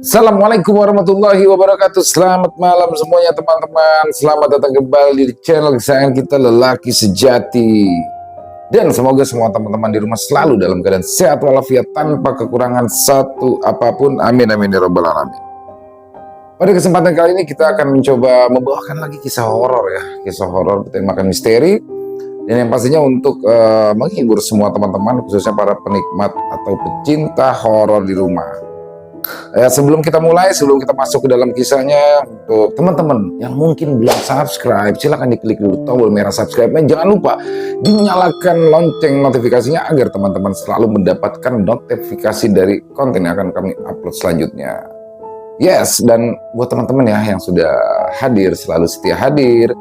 Assalamualaikum warahmatullahi wabarakatuh. Selamat malam semuanya teman-teman. Selamat datang kembali di channel kesayangan kita, Lelaki Sejati. Dan semoga semua teman-teman di rumah selalu dalam keadaan sehat walafiat tanpa kekurangan satu apapun. Amin amin ya rabbal alamin. Pada kesempatan kali ini kita akan mencoba membawakan lagi kisah horor ya. Kisah horor bertemakan misteri. Dan yang pastinya untuk menghibur semua teman-teman, khususnya para penikmat atau pecinta horor di rumah. Sebelum kita masuk ke dalam kisahnya, untuk teman-teman yang mungkin belum subscribe, silahkan diklik dulu tombol merah subscribe-nya. Jangan lupa dinyalakan lonceng notifikasinya agar teman-teman selalu mendapatkan notifikasi dari konten yang akan kami upload selanjutnya. Yes, dan buat teman-teman ya yang sudah hadir, selalu setia hadir,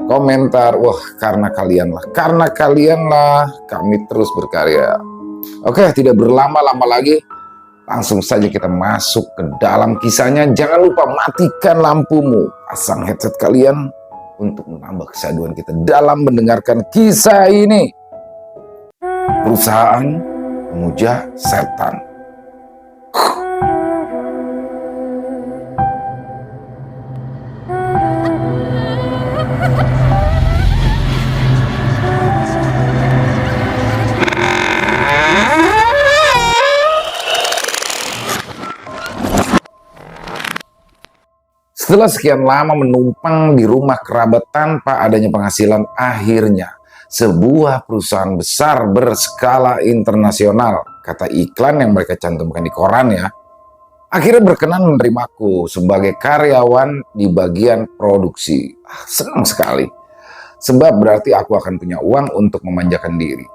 komentar, wah karena kalianlah kami terus berkarya. Oke, tidak berlama-lama lagi, langsung saja kita masuk ke dalam kisahnya. Jangan lupa matikan lampumu, pasang headset kalian untuk menambah kesaduan kita dalam mendengarkan kisah ini. Perusahaan memuja setan. Setelah sekian lama menumpang di rumah kerabat tanpa adanya penghasilan, akhirnya sebuah perusahaan besar berskala internasional, kata iklan yang mereka cantumkan di koran ya, akhirnya berkenan menerimaku sebagai karyawan di bagian produksi. Senang sekali, sebab berarti aku akan punya uang untuk memanjakan diri.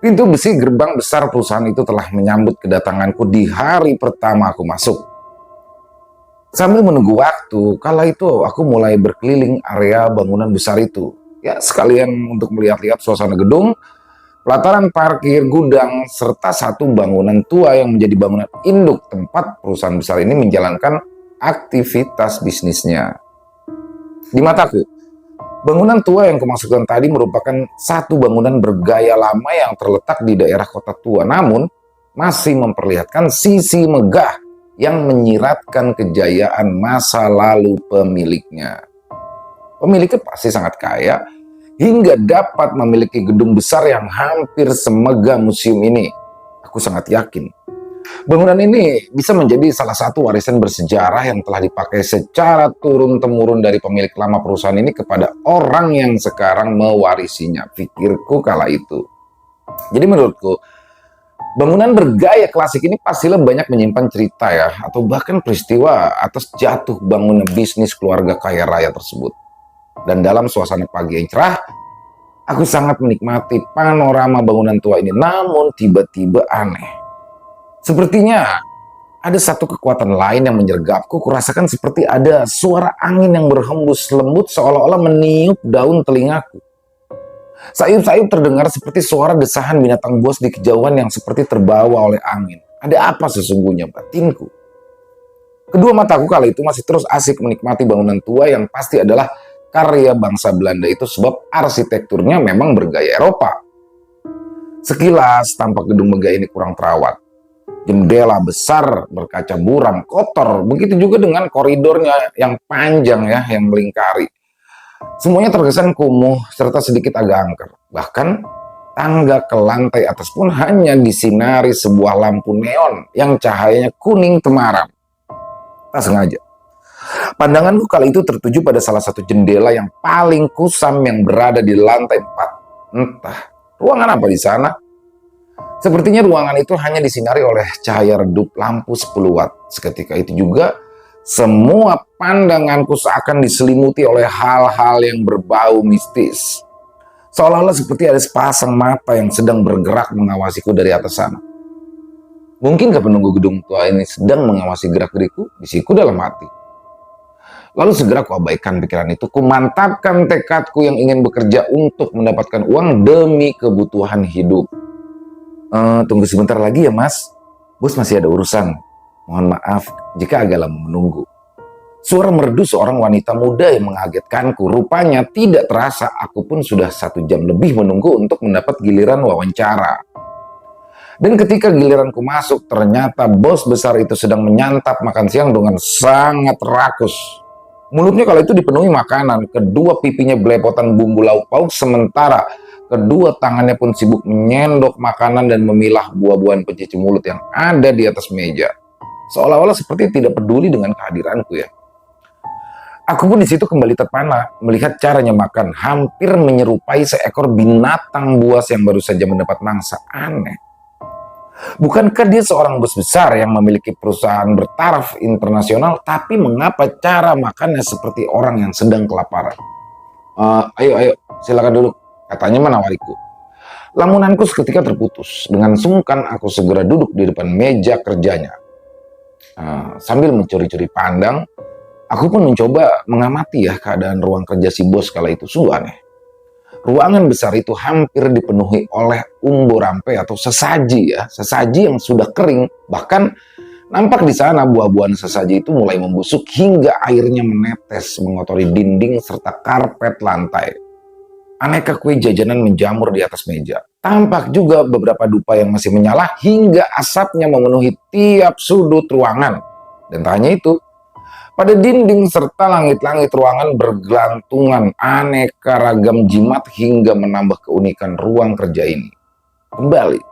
Pintu besi gerbang besar perusahaan itu telah menyambut kedatanganku di hari pertama aku masuk. Sambil menunggu waktu, kala itu aku mulai berkeliling area bangunan besar itu. Ya, sekalian untuk melihat-lihat suasana gedung, pelataran parkir, gudang, serta satu bangunan tua yang menjadi bangunan induk tempat perusahaan besar ini menjalankan aktivitas bisnisnya. Di mataku, bangunan tua yang kumaksudkan tadi merupakan satu bangunan bergaya lama yang terletak di daerah kota tua, namun masih memperlihatkan sisi megah yang menyiratkan kejayaan masa lalu pemiliknya. Pemiliknya pasti sangat kaya hingga dapat memiliki gedung besar yang hampir semegah museum ini. Aku sangat yakin bangunan ini bisa menjadi salah satu warisan bersejarah yang telah dipakai secara turun-temurun dari pemilik lama perusahaan ini kepada orang yang sekarang mewarisinya. Pikirku kala itu. Jadi menurutku, bangunan bergaya klasik ini pastilah banyak menyimpan cerita ya, atau bahkan peristiwa atas jatuh bangunan bisnis keluarga kaya raya tersebut. Dan dalam suasana pagi yang cerah, aku sangat menikmati panorama bangunan tua ini. Namun tiba-tiba aneh. Sepertinya ada satu kekuatan lain yang menyergapku. Kurasakan seperti ada suara angin yang berhembus lembut seolah-olah meniup daun telingaku. Sayup-sayup terdengar seperti suara desahan binatang buas di kejauhan yang seperti terbawa oleh angin. Ada apa sesungguhnya, batinku? Kedua mataku kala itu masih terus asik menikmati bangunan tua yang pasti adalah karya bangsa Belanda itu, sebab arsitekturnya memang bergaya Eropa. Sekilas tampak gedung megah ini kurang terawat. Jendela besar berkaca buram, kotor. Begitu juga dengan koridornya yang panjang ya, yang melingkari. Semuanya terkesan kumuh serta sedikit agak angker. Bahkan tangga ke lantai atas pun hanya disinari sebuah lampu neon yang cahayanya kuning temaram. Tak sengaja, pandanganku kali itu tertuju pada salah satu jendela yang paling kusam yang berada di lantai 4. Entah ruangan apa di sana. Sepertinya ruangan itu hanya disinari oleh cahaya redup lampu 10 watt. Seketika itu juga semua pandanganku seakan diselimuti oleh hal-hal yang berbau mistis. Seolah-olah seperti ada sepasang mata yang sedang bergerak mengawasiku dari atas sana. Mungkinkah penunggu gedung tua ini sedang mengawasi gerak-gerikku? Bisiku dalam hati. Lalu segera kuabaikan pikiran itu, kumantapkan tekadku yang ingin bekerja untuk mendapatkan uang demi kebutuhan hidup. Tunggu sebentar lagi ya mas, bos masih ada urusan. Mohon maaf jika agak lama menunggu. Suara merdu seorang wanita muda yang mengagetkanku. Rupanya tidak terasa aku pun sudah 1 jam lebih menunggu untuk mendapat giliran wawancara. Dan ketika giliranku masuk, ternyata bos besar itu sedang menyantap makan siang dengan sangat rakus. Mulutnya kala itu dipenuhi makanan, kedua pipinya belepotan bumbu lauk pauk, sementara kedua tangannya pun sibuk menyendok makanan dan memilah buah-buahan pencuci mulut yang ada di atas meja. Seolah-olah seperti tidak peduli dengan kehadiranku ya. Aku pun di situ kembali terpana melihat caranya makan, hampir menyerupai seekor binatang buas yang baru saja mendapat mangsa. Aneh. Bukankah dia seorang bos besar yang memiliki perusahaan bertaraf internasional, tapi mengapa cara makannya seperti orang yang sedang kelaparan? Ayo, silakan dulu, katanya menawariku. Lamunanku seketika terputus. Dengan sungkan aku segera duduk di depan meja kerjanya. Sambil mencuri-curi pandang, aku pun mencoba mengamati ya keadaan ruang kerja si bos kala itu. Sungguh aneh. Ruangan besar itu hampir dipenuhi oleh umbo rampe atau sesaji ya, sesaji yang sudah kering. Bahkan nampak di sana buah-buahan sesaji itu mulai membusuk hingga airnya menetes mengotori dinding serta karpet lantai. Aneka kue jajanan menjamur di atas meja. Tampak juga beberapa dupa yang masih menyala hingga asapnya memenuhi tiap sudut ruangan. Dan tak hanya itu, pada dinding serta langit-langit ruangan bergelantungan aneka ragam jimat hingga menambah keunikan ruang kerja ini. Kembali,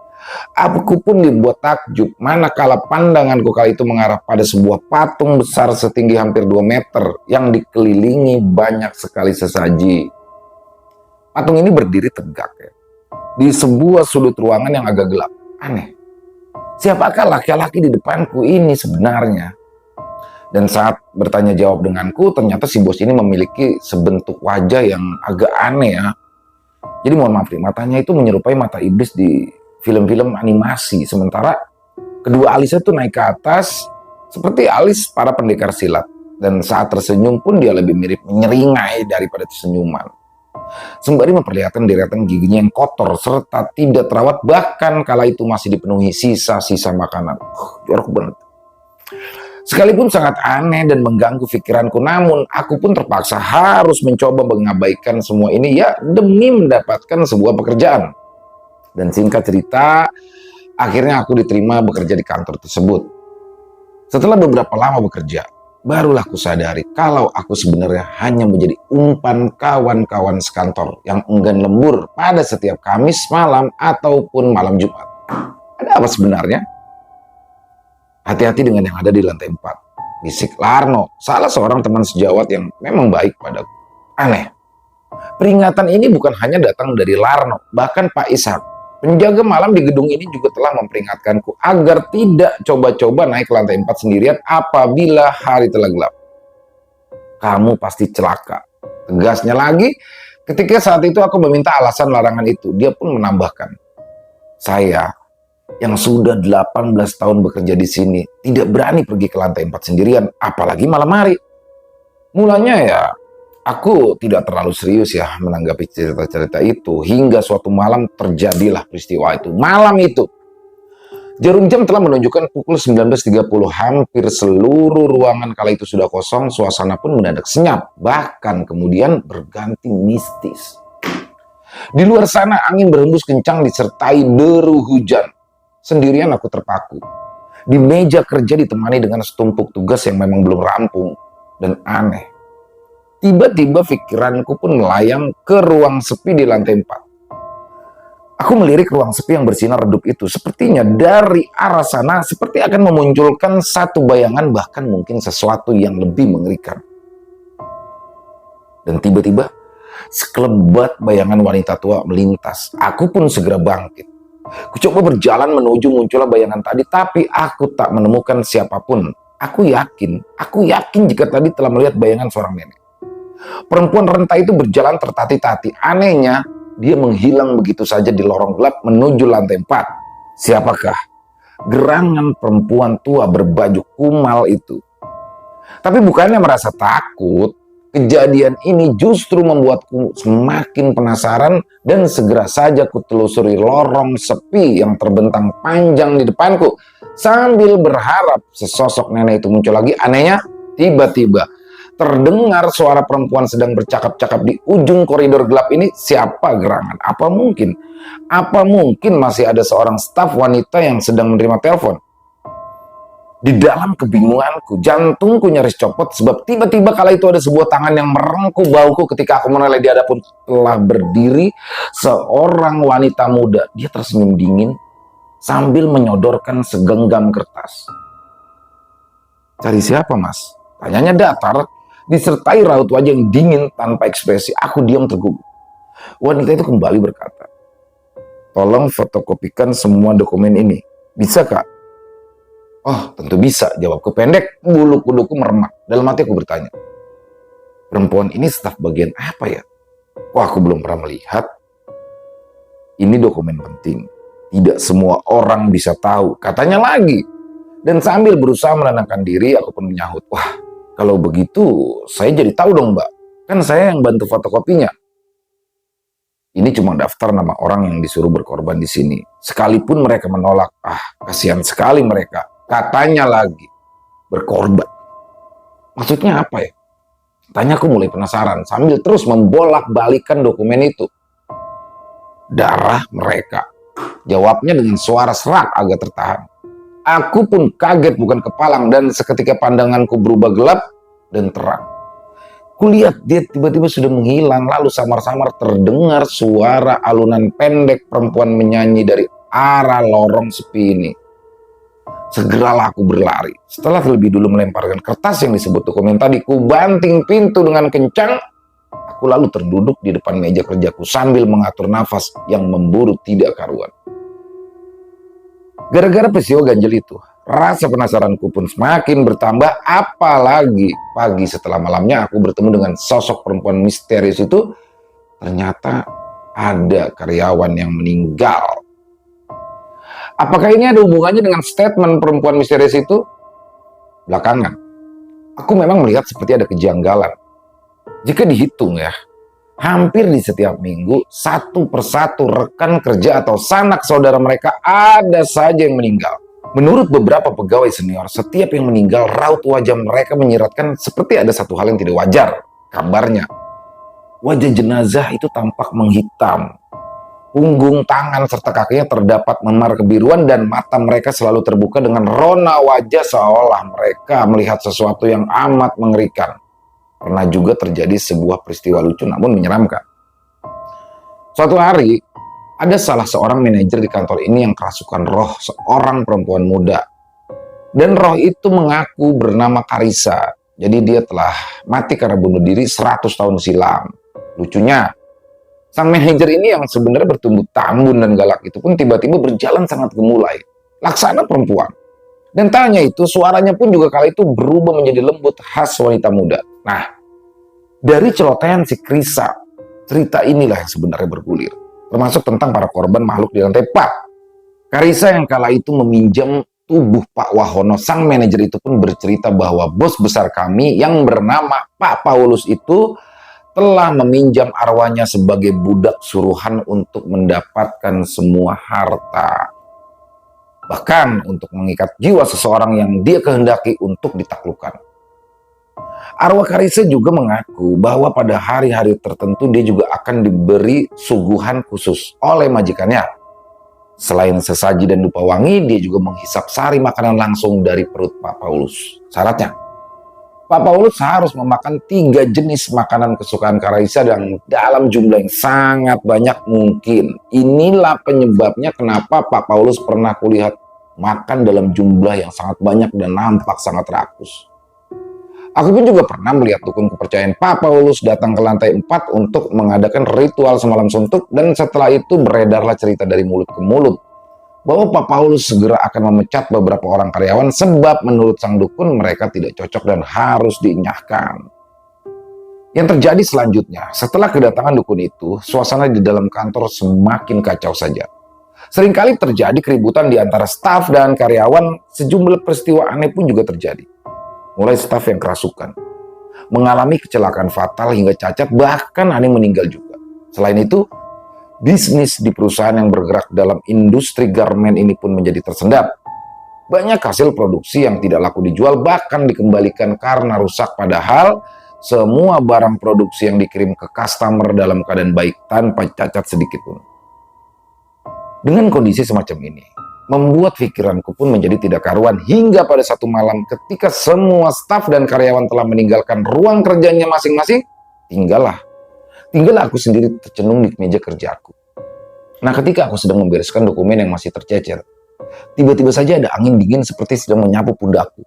aku pun dibuat takjub manakala pandanganku kali itu mengarah pada sebuah patung besar setinggi hampir 2 meter yang dikelilingi banyak sekali sesaji. Patung ini berdiri tegak ya, di sebuah sudut ruangan yang agak gelap. Aneh, siapakah laki-laki di depanku ini sebenarnya? Dan saat bertanya jawab denganku, ternyata si bos ini memiliki sebentuk wajah yang agak aneh ya. Jadi mohon maaf, matanya itu menyerupai mata iblis di film-film animasi. Sementara kedua alisnya tuh naik ke atas seperti alis para pendekar silat. Dan saat tersenyum pun dia lebih mirip menyeringai daripada senyuman. Sembari memperlihatkan deretan giginya yang kotor serta tidak terawat, bahkan kala itu masih dipenuhi sisa-sisa makanan. Jorok banget. Sekalipun sangat aneh dan mengganggu pikiranku, namun aku pun terpaksa harus mencoba mengabaikan semua ini ya demi mendapatkan sebuah pekerjaan. Dan singkat cerita, akhirnya aku diterima bekerja di kantor tersebut. Setelah beberapa lama bekerja, barulah aku sadari kalau aku sebenarnya hanya menjadi umpan kawan-kawan sekantor yang enggan lembur pada setiap Kamis malam ataupun malam Jumat. Ada apa sebenarnya? Hati-hati dengan yang ada di lantai 4. Bisik Larno, salah seorang teman sejawat yang memang baik padaku. Aneh, peringatan ini bukan hanya datang dari Larno, bahkan Pak Ishak, penjaga malam di gedung ini juga telah memperingatkanku agar tidak coba-coba naik ke lantai 4 sendirian apabila hari telah gelap. Kamu pasti celaka. Tegasnya lagi, ketika saat itu aku meminta alasan larangan itu, dia pun menambahkan, saya yang sudah 18 tahun bekerja di sini tidak berani pergi ke lantai 4 sendirian, apalagi malam hari. Mulanya ya, aku tidak terlalu serius ya menanggapi cerita-cerita itu, hingga suatu malam terjadilah peristiwa itu. Malam itu, jarum jam telah menunjukkan pukul 19.30, hampir seluruh ruangan kala itu sudah kosong, suasana pun mendadak senyap, bahkan kemudian berganti mistis. Di luar sana angin berhembus kencang disertai deru hujan. Sendirian aku terpaku. Di meja kerja ditemani dengan setumpuk tugas yang memang belum rampung. Dan aneh, tiba-tiba pikiranku pun melayang ke ruang sepi di lantai 4. Aku melirik ruang sepi yang bersinar redup itu. Sepertinya dari arah sana seperti akan memunculkan satu bayangan, bahkan mungkin sesuatu yang lebih mengerikan. Dan tiba-tiba sekelebat bayangan wanita tua melintas. Aku pun segera bangkit. Kucoba berjalan menuju munculnya bayangan tadi, tapi aku tak menemukan siapapun. Aku yakin jika tadi telah melihat bayangan seorang nenek. Perempuan renta itu berjalan tertati-tati. Anehnya, dia menghilang begitu saja di lorong gelap menuju lantai 4. Siapakah gerangan perempuan tua berbaju kumal itu? Tapi bukannya merasa takut, kejadian ini justru membuatku semakin penasaran dan segera saja kutelusuri lorong sepi yang terbentang panjang di depanku sambil berharap sesosok nenek itu muncul lagi. Anehnya, tiba-tiba Terdengar suara perempuan sedang bercakap-cakap di ujung koridor gelap ini. Siapa gerangan? Apa mungkin? Apa mungkin masih ada seorang staf wanita yang sedang menerima telepon? Di dalam kebingunganku, jantungku nyaris copot sebab tiba-tiba kala itu ada sebuah tangan yang merengkuh bahuku ketika aku menoleh di hadapan telah berdiri seorang wanita muda. Dia tersenyum dingin sambil menyodorkan segenggam kertas. Cari siapa, Mas? Tanyanya datar, disertai raut wajah yang dingin tanpa ekspresi. Aku diam tergugu. Wanita itu kembali berkata, tolong fotokopikan semua dokumen ini. Bisa, Kak? Oh, tentu bisa, jawabku pendek. Bulu kuduku meremak. Dalam hati aku bertanya, perempuan ini staf bagian apa ya? Wah, aku belum pernah melihat. Ini dokumen penting. Tidak semua orang bisa tahu, katanya lagi. Dan sambil berusaha menenangkan diri, aku pun menyahut, wah, kalau begitu saya jadi tahu dong, Mbak. Kan saya yang bantu fotokopinya. Ini cuma daftar nama orang yang disuruh berkorban di sini. Sekalipun mereka menolak, kasihan sekali mereka. Katanya lagi, berkorban. Maksudnya apa ya? Tanyaku mulai penasaran sambil terus membolak-balikan dokumen itu. Darah mereka. Jawabnya dengan suara serak agak tertahan. Aku pun kaget bukan kepalang dan seketika pandanganku berubah gelap dan terang. Kulihat dia tiba-tiba sudah menghilang, lalu samar-samar terdengar suara alunan pendek perempuan menyanyi dari arah lorong sepi ini. Segeralah aku berlari. Setelah terlebih dulu melemparkan kertas yang disebut dokumen tadi, ku banting pintu dengan kencang. Aku lalu terduduk di depan meja kerjaku sambil mengatur nafas yang memburu tidak karuan. Gara-gara peristiwa ganjil itu, rasa penasaranku pun semakin bertambah. Apalagi pagi setelah malamnya aku bertemu dengan sosok perempuan misterius itu. Ternyata ada karyawan yang meninggal. Apakah ini ada hubungannya dengan statement perempuan misterius itu? Belakangan, aku memang melihat seperti ada kejanggalan. Jika dihitung ya, hampir di setiap minggu, satu persatu rekan kerja atau sanak saudara mereka ada saja yang meninggal. Menurut beberapa pegawai senior, setiap yang meninggal, raut wajah mereka menyiratkan seperti ada satu hal yang tidak wajar. Kabarnya, wajah jenazah itu tampak menghitam. Punggung, tangan, serta kakinya terdapat memar kebiruan dan mata mereka selalu terbuka dengan rona wajah seolah mereka melihat sesuatu yang amat mengerikan. Pernah juga terjadi sebuah peristiwa lucu namun menyeramkan. Suatu hari, ada salah seorang manajer di kantor ini yang kerasukan roh seorang perempuan muda. Dan roh itu mengaku bernama Karissa. Jadi dia telah mati karena bunuh diri 100 tahun silam. Lucunya, sang manajer ini yang sebenarnya bertumbuh tambun dan galak itu pun tiba-tiba berjalan sangat gemulai. Laksana perempuan. Dan tanya itu, suaranya pun juga kala itu berubah menjadi lembut khas wanita muda. Nah, dari celotehan si Karissa, cerita inilah yang sebenarnya bergulir. Termasuk tentang para korban makhluk di lantai 4. Karissa yang kala itu meminjam tubuh Pak Wahono, sang manajer itu pun bercerita bahwa bos besar kami yang bernama Pak Paulus itu telah meminjam arwahnya sebagai budak suruhan untuk mendapatkan semua harta. Bahkan untuk mengikat jiwa seseorang yang dia kehendaki untuk ditaklukkan. Arwah Karissa juga mengaku bahwa pada hari-hari tertentu dia juga akan diberi suguhan khusus oleh majikannya. Selain sesaji dan dupa wangi, dia juga menghisap sari makanan langsung dari perut Pak Paulus. Syaratnya, Pak Paulus harus memakan 3 jenis makanan kesukaan Karissa dalam jumlah yang sangat banyak mungkin. Inilah penyebabnya kenapa Pak Paulus pernah kulihat makan dalam jumlah yang sangat banyak dan nampak sangat rakus. Aku pun juga pernah melihat dukun kepercayaan Pak Paulus datang ke lantai 4 untuk mengadakan ritual semalam suntuk, dan setelah itu beredarlah cerita dari mulut ke mulut bahwa Pak Paulus segera akan memecat beberapa orang karyawan sebab menurut sang dukun mereka tidak cocok dan harus dienyahkan. Yang terjadi selanjutnya, setelah kedatangan dukun itu, suasana di dalam kantor semakin kacau saja. Seringkali terjadi keributan di antara staf dan karyawan, sejumlah peristiwa aneh pun juga terjadi. Mulai staf yang kerasukan, mengalami kecelakaan fatal hingga cacat, bahkan ada yang meninggal juga. Selain itu, bisnis di perusahaan yang bergerak dalam industri garmen ini pun menjadi tersendat. Banyak hasil produksi yang tidak laku dijual bahkan dikembalikan karena rusak, padahal semua barang produksi yang dikirim ke customer dalam keadaan baik tanpa cacat sedikit pun. Dengan kondisi semacam ini, membuat pikiranku pun menjadi tidak karuan hingga pada satu malam ketika semua staf dan karyawan telah meninggalkan ruang kerjanya masing-masing, tinggal aku sendiri tercenung di meja kerjaku. Nah, ketika aku sedang membereskan dokumen yang masih tercecer, tiba-tiba saja ada angin dingin seperti sedang menyapu pundakku.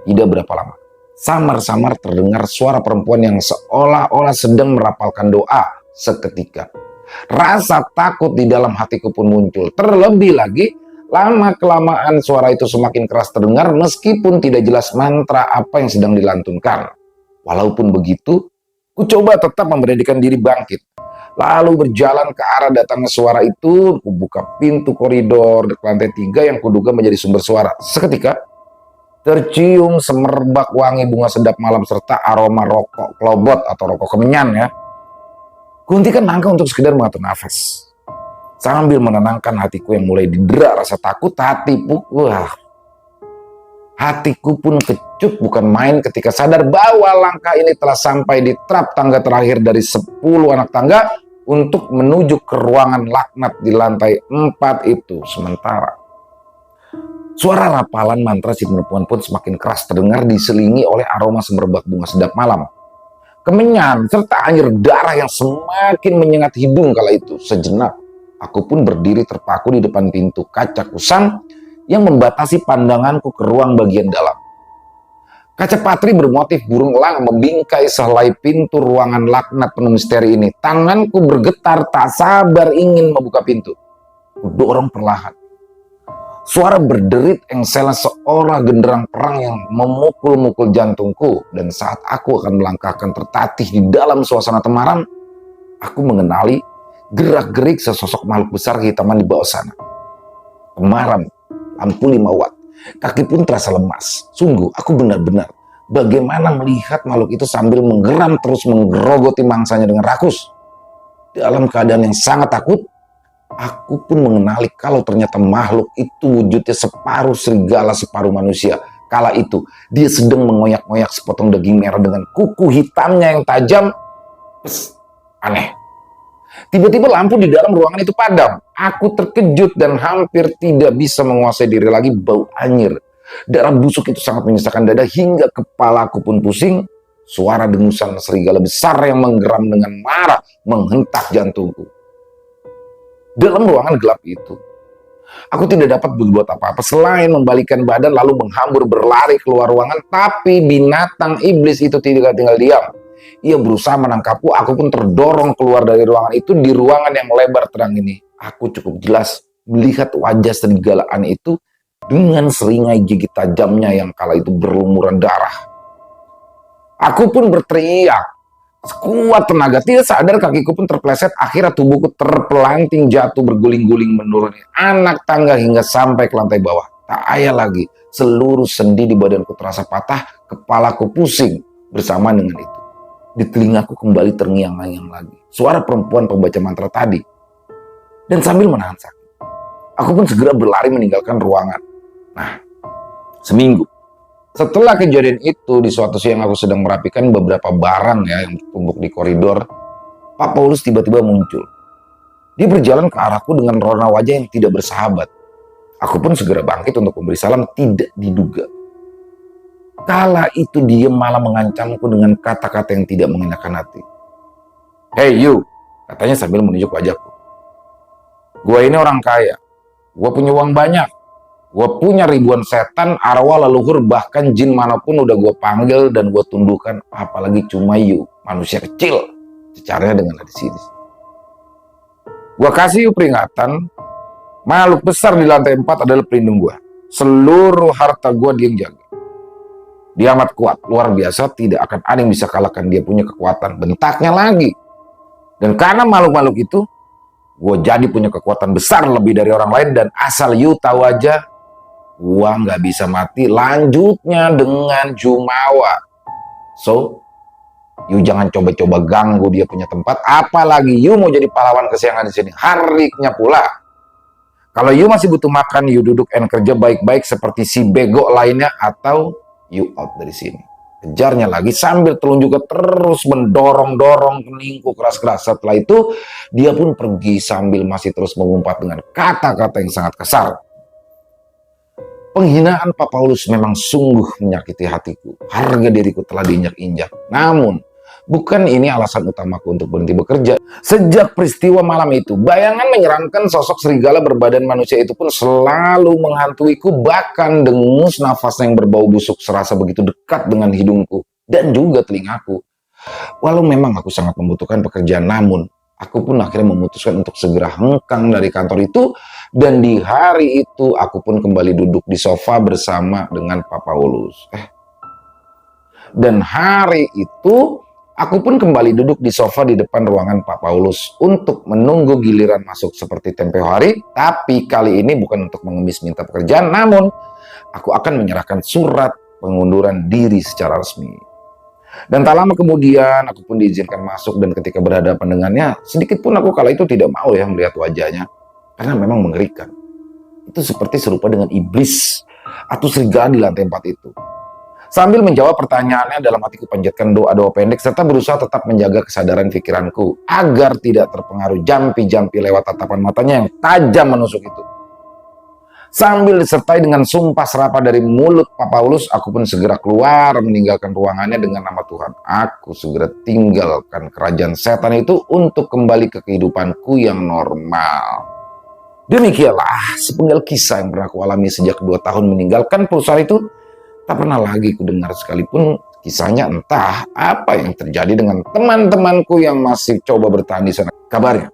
Tidak berapa lama, samar-samar terdengar suara perempuan yang seolah-olah sedang merapalkan doa. Seketika, rasa takut di dalam hatiku pun muncul. Terlebih lagi, lama-kelamaan suara itu semakin keras terdengar meskipun tidak jelas mantra apa yang sedang dilantunkan. Walaupun begitu, ku coba tetap memberanikan diri bangkit. Lalu berjalan ke arah datangnya suara itu, ku buka pintu koridor ke lantai 3 yang kuduga menjadi sumber suara. Seketika, tercium semerbak wangi bunga sedap malam serta aroma rokok klobot atau rokok kemenyan ya. Kuhentikan langkah untuk sekedar mengatur nafas. Sambil menenangkan hatiku yang mulai didera rasa takut, hatiku pun kecut bukan main ketika sadar bahwa langkah ini telah sampai di trap tangga terakhir dari 10 anak tangga untuk menuju ke ruangan laknat di lantai 4 itu. Sementara suara rapalan mantra si perempuan pun semakin keras terdengar diselingi oleh aroma semerbak bunga sedap malam, kemenyan, serta anjir darah yang semakin menyengat hidung kala itu. Sejenak, aku pun berdiri terpaku di depan pintu kaca kusam yang membatasi pandanganku ke ruang bagian dalam. Kaca patri bermotif burung elang membingkai sehelai pintu ruangan laknat penuh misteri ini. Tanganku bergetar tak sabar ingin membuka pintu. Kudorong perlahan. Suara berderit engsel seolah genderang perang yang memukul-mukul jantungku. Dan saat aku akan melangkahkan tertatih di dalam suasana temaram, aku mengenali gerak-gerik sesosok makhluk besar kehitaman di bawah sana. Temaram, lampu 5 watt. Kaki pun terasa lemas. Sungguh, aku benar-benar bagaimana melihat makhluk itu sambil menggeram terus menggerogoti mangsanya dengan rakus. Dalam keadaan yang sangat takut, aku pun mengenali kalau ternyata makhluk itu wujudnya separuh serigala, separuh manusia. Kala itu, dia sedang mengoyak-ngoyak sepotong daging merah dengan kuku hitamnya yang tajam. Aneh. Tiba-tiba lampu di dalam ruangan itu padam. Aku terkejut dan hampir tidak bisa menguasai diri lagi. Bau anyir, darah busuk itu sangat menyesakkan dada hingga kepalaku pun pusing. Suara dengusan serigala besar yang menggeram dengan marah menghentak jantungku. Dalam ruangan gelap itu, aku tidak dapat berbuat apa-apa selain membalikkan badan lalu menghambur berlari keluar ruangan. Tapi binatang iblis itu tidak tinggal diam. Ia berusaha menangkapku. Aku pun terdorong keluar dari ruangan itu. Di ruangan yang lebar terang ini, aku cukup jelas melihat wajah serigala aneh itu dengan seringai gigi tajamnya yang kala itu berlumuran darah. Aku pun berteriak sekuat tenaga. Tidak sadar kakiku pun terpleset. Akhirnya tubuhku terpelanting jatuh berguling-guling menuruni anak tangga hingga sampai ke lantai bawah. Tak ayal lagi, seluruh sendi di badanku terasa patah. Kepalaku pusing bersama dengan itu. Di telingaku kembali terngiang-ngiang lagi suara perempuan pembaca mantra tadi. Dan sambil menahan sakit, aku pun segera berlari meninggalkan ruangan. Nah, seminggu setelah kejadian itu, di suatu siang aku sedang merapikan beberapa barang ya yang tumpuk di koridor, Pak Paulus tiba-tiba muncul. Dia berjalan ke arahku dengan rona wajah yang tidak bersahabat. Aku pun segera bangkit untuk memberi salam. Tidak diduga, kala itu dia malah mengancamku dengan kata-kata yang tidak mengenakan hati. "Hey you," katanya sambil menunjuk wajahku. "Gua ini orang kaya. Gua punya uang banyak. Gua punya ribuan setan, arwah, leluhur, bahkan jin manapun udah gua panggil dan gua tundukkan. Apalagi cuma you, manusia kecil." Secaranya dengan nada sinis. "Gua kasih you peringatan. Makhluk besar di lantai 4 adalah pelindung gua. Seluruh harta gua dia yang jaga. Dia amat kuat, luar biasa, tidak akan ada yang bisa kalahkan dia punya kekuatan." Bentaknya lagi. "Dan karena makhluk-makhluk itu, gue jadi punya kekuatan besar lebih dari orang lain, dan asal you tahu aja, gue nggak bisa mati." Lanjutnya dengan jumawa. "So, you jangan coba-coba ganggu dia punya tempat, apalagi you mau jadi pahlawan kesiangan di sini. Hariknya pula, kalau you masih butuh makan, you duduk and kerja baik-baik seperti si bego lainnya, atau you out dari sini." kejarnya lagi sambil telunjuknya terus mendorong-dorong keningku keras-keras. Setelah itu dia pun pergi sambil masih terus mengumpat dengan kata-kata yang sangat kasar. Penghinaan Pak Paulus memang sungguh menyakiti hatiku. Harga diriku telah diinjak-injak. Namun bukan ini alasan utamaku untuk berhenti bekerja. Sejak peristiwa malam itu, bayangan menyeramkan sosok serigala berbadan manusia itu pun selalu menghantuiku, bahkan dengus nafasnya yang berbau busuk serasa begitu dekat dengan hidungku dan juga telingaku. Walau memang aku sangat membutuhkan pekerjaan, namun aku pun akhirnya memutuskan untuk segera hengkang dari kantor itu, dan di hari itu aku pun kembali duduk di sofa bersama dengan Pak Paulus. Dan hari itu aku pun kembali duduk di sofa di depan ruangan Pak Paulus untuk menunggu giliran masuk seperti tempo hari, tapi kali ini bukan untuk mengemis minta pekerjaan, namun aku akan menyerahkan surat pengunduran diri secara resmi. Dan tak lama kemudian aku pun diizinkan masuk, dan ketika berhadapan dengannya, sedikit pun aku kala itu tidak mau ya melihat wajahnya, karena memang mengerikan. Itu seperti serupa dengan iblis atau serigala di lantai 4 itu. Sambil menjawab pertanyaannya, dalam hatiku panjatkan doa-doa pendek serta berusaha tetap menjaga kesadaran pikiranku agar tidak terpengaruh jampi-jampi lewat tatapan matanya yang tajam menusuk itu. Sambil disertai dengan sumpah serapah dari mulut Pak Paulus, aku pun segera keluar meninggalkan ruangannya dengan nama Tuhan. Aku segera tinggalkan kerajaan setan itu untuk kembali ke kehidupanku yang normal. Demikianlah sepenggal kisah yang pernah aku alami sejak 2 tahun meninggalkan perusahaan itu. Tak pernah lagi kudengar sekalipun kisahnya, entah apa yang terjadi dengan teman-temanku yang masih coba bertahan di sana. Kabarnya,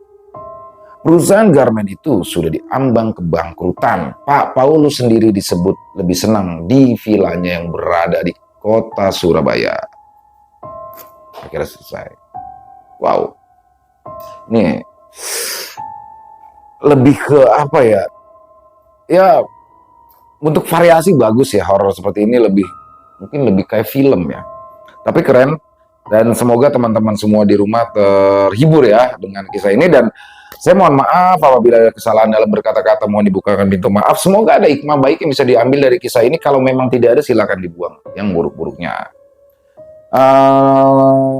perusahaan garmen itu sudah diambang kebangkrutan. Pak Paulus sendiri disebut lebih senang di vilanya yang berada di kota Surabaya. Akhirnya selesai. Wow. Ini lebih ke apa ya? Ya, untuk variasi bagus ya, horor seperti ini mungkin lebih kayak film ya. Tapi keren, dan semoga teman-teman semua di rumah terhibur ya dengan kisah ini. Dan saya mohon maaf apabila ada kesalahan dalam berkata-kata, mohon dibukakan pintu maaf. Semoga ada hikmah baik yang bisa diambil dari kisah ini. Kalau memang tidak ada, silakan dibuang yang buruk-buruknya.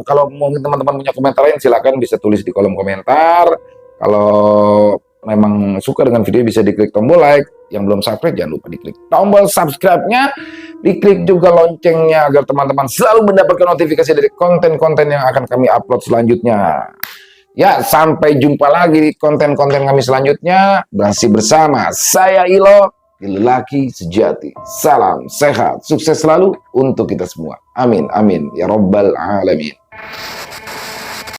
Kalau mungkin teman-teman punya komentar lain, silakan bisa tulis di kolom komentar. Kalau memang suka dengan video, bisa diklik tombol like. Yang belum subscribe, jangan lupa diklik tombol subscribe-nya, diklik juga loncengnya agar teman-teman selalu mendapatkan notifikasi dari konten-konten yang akan kami upload selanjutnya. Ya, sampai jumpa lagi di konten-konten kami selanjutnya. Masih bersama saya Ilo, lelaki sejati. Salam sehat, sukses selalu untuk kita semua. Amin, amin, ya Rabbal Alamin.